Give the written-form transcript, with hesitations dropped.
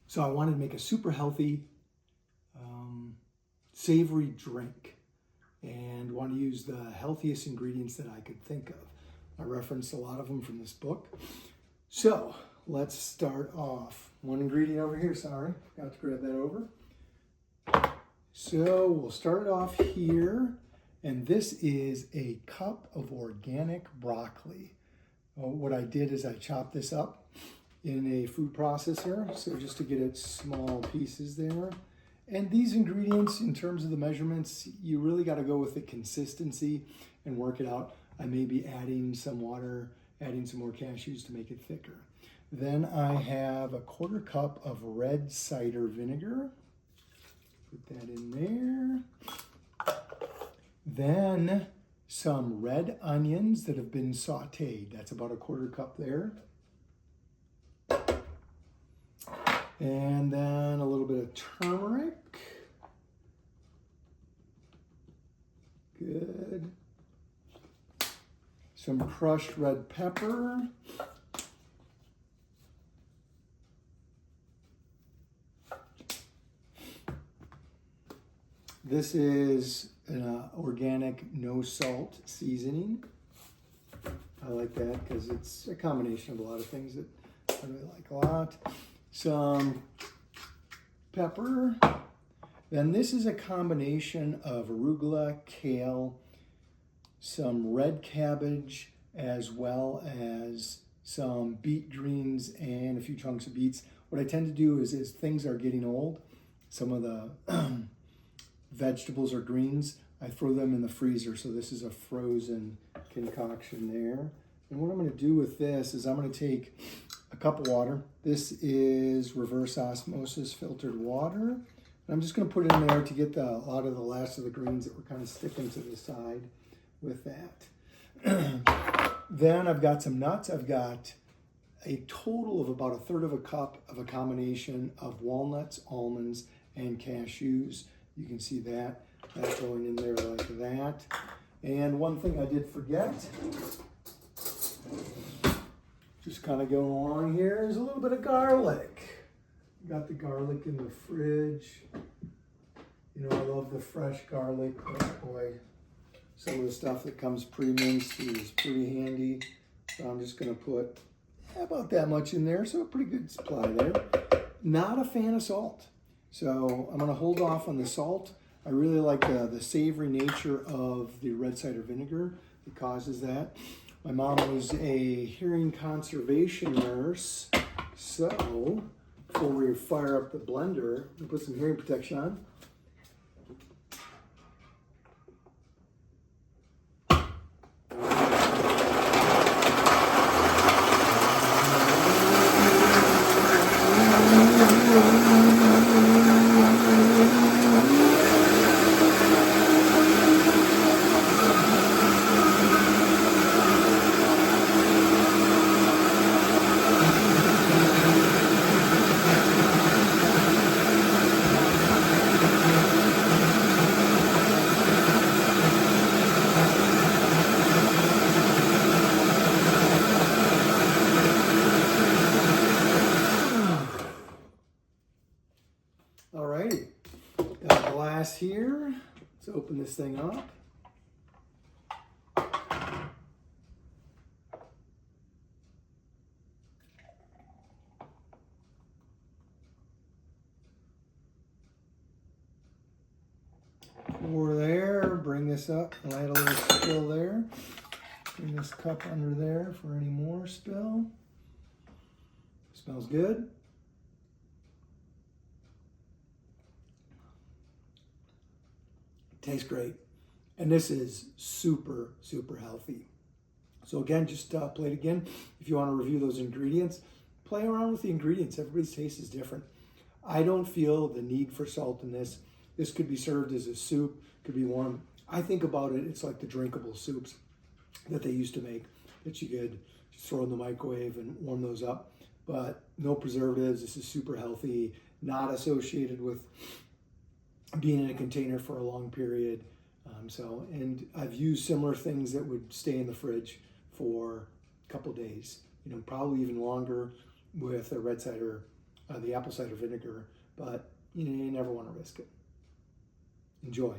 So I wanted to make a super healthy, savory drink and want to use the healthiest ingredients that I could think of. I referenced a lot of them from this book. So let's start off. One ingredient over here, sorry, forgot to grab that over. So we'll start it off here, and this is a cup of organic broccoli. What I did is I chopped this up in a food processor, so just to get it small pieces there. And these ingredients, in terms of the measurements, you really got to go with the consistency and work it out. I may be adding some water, adding some more cashews to make it thicker. Then I have a 1/4 cup of red cider vinegar. Put that in there. Then some red onions that have been sauteed. That's about a 1/4 cup there. And then a little bit of turmeric. Good. Some crushed red pepper. This is an organic no salt seasoning. I like that because it's a combination of a lot of things that I really like a lot. Some pepper. Then this is a combination of arugula, kale, some red cabbage, as well as some beet greens and a few chunks of beets. What I tend to do is as things are getting old, some of the vegetables or greens, I throw them in the freezer. So this is a frozen concoction there. And what I'm going to do with this is I'm going to take a cup of water. This is reverse osmosis filtered water. And I'm just going to put it in there to get a lot of the last of the greens that were kind of sticking to the side with that. Then I've got some nuts. I've got a total of about 1/3 cup of a combination of walnuts, almonds, and cashews. You can see that going in there like that. And one thing I did forget, just kind of going along here, is a little bit of garlic. Got the garlic in the fridge. You know, I love the fresh garlic, but boy, some of the stuff that comes pre-minced is pretty handy. So I'm just gonna put about that much in there, so a pretty good supply there. Not a fan of salt, so I'm gonna hold off on the salt. I really like the savory nature of the red cider vinegar that causes that. My mom was a hearing conservation nurse, so before we fire up the blender, we put some hearing protection on. Alrighty, got a glass here. Let's open this thing up. Pour there, bring this up, and add a little spill there. Bring this cup under there for any more spill. Smells good. Tastes great. And this is super, super healthy. So again, just play it again. If you want to review those ingredients, play around with the ingredients. Everybody's taste is different. I don't feel the need for salt in this. This could be served as a soup, could be warm. I think about it, it's like the drinkable soups that they used to make that you could just throw in the microwave and warm those up. But no preservatives. This is super healthy, not associated with being in a container for a long period. And I've used similar things that would stay in the fridge for a couple days, you know, probably even longer with a red cider the apple cider vinegar, but you never want to risk it. Enjoy.